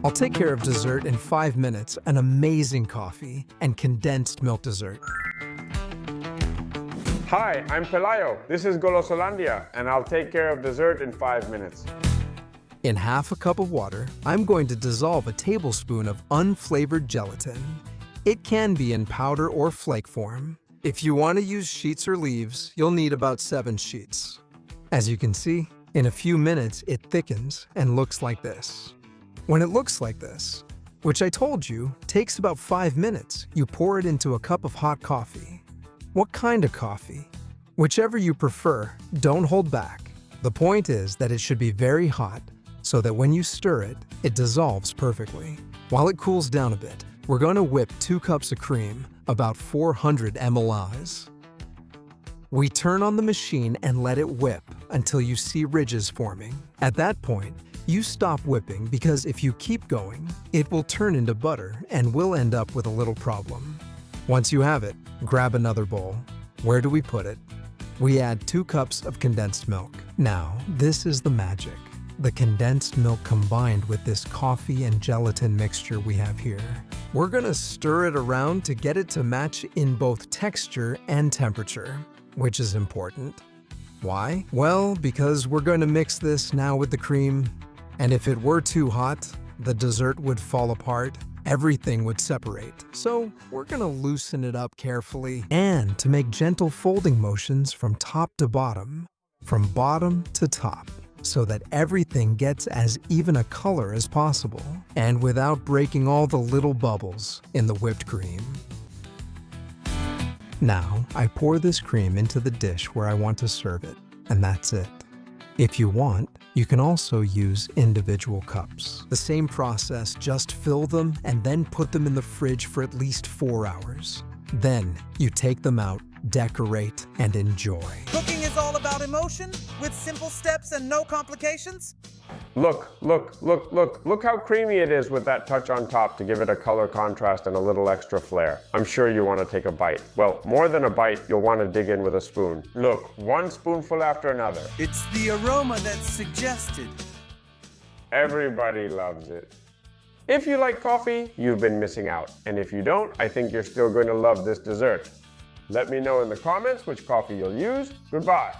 I'll take care of dessert in 5 minutes, an amazing coffee and condensed milk dessert. Hi, I'm Pelayo. This is Golosolandia, and I'll take care of dessert in 5 minutes. In half a cup of water, I'm going to dissolve a tablespoon of unflavored gelatin. It can be in powder or flake form. If you want to use sheets or leaves, you'll need about 7 sheets. As you can see, in a few minutes it thickens and looks like this. When it looks like this, which I told you takes about 5 minutes, you pour it into a cup of hot coffee. What kind of coffee? Whichever you prefer, don't hold back. The point is that it should be very hot so that when you stir it, it dissolves perfectly. While it cools down a bit, we're going to whip 2 cups of cream, about 400 ml. We turn on the machine and let it whip until you see ridges forming. At that point, you stop whipping because if you keep going, it will turn into butter and we'll end up with a little problem. Once you have it, grab another bowl. Where do we put it? We add 2 cups of condensed milk. Now, this is the magic. The condensed milk combined with this coffee and gelatin mixture we have here. We're gonna stir it around to get it to match in both texture and temperature, which is important. Why? Well, because we're going to mix this now with the cream, and if it were too hot, the dessert would fall apart. Everything would separate. So we're gonna loosen it up carefully and to make gentle folding motions from top to bottom, from bottom to top, so that everything gets as even a color as possible and without breaking all the little bubbles in the whipped cream. Now, I pour this cream into the dish where I want to serve it, and that's it. If you want, you can also use individual cups. The same process, just fill them and then put them in the fridge for at least 4 hours. Then, you take them out, decorate, and enjoy. Cooking is all about emotion, with simple steps and no complications. Look how creamy it is with that touch on top to give it a color contrast and a little extra flair. I'm sure you want to take a bite. Well, more than a bite, you'll want to dig in with a spoon. Look, one spoonful after another. It's the aroma that's suggested. Everybody loves it. If you like coffee, you've been missing out. And if you don't, I think you're still going to love this dessert. Let me know in the comments which coffee you'll use. Goodbye.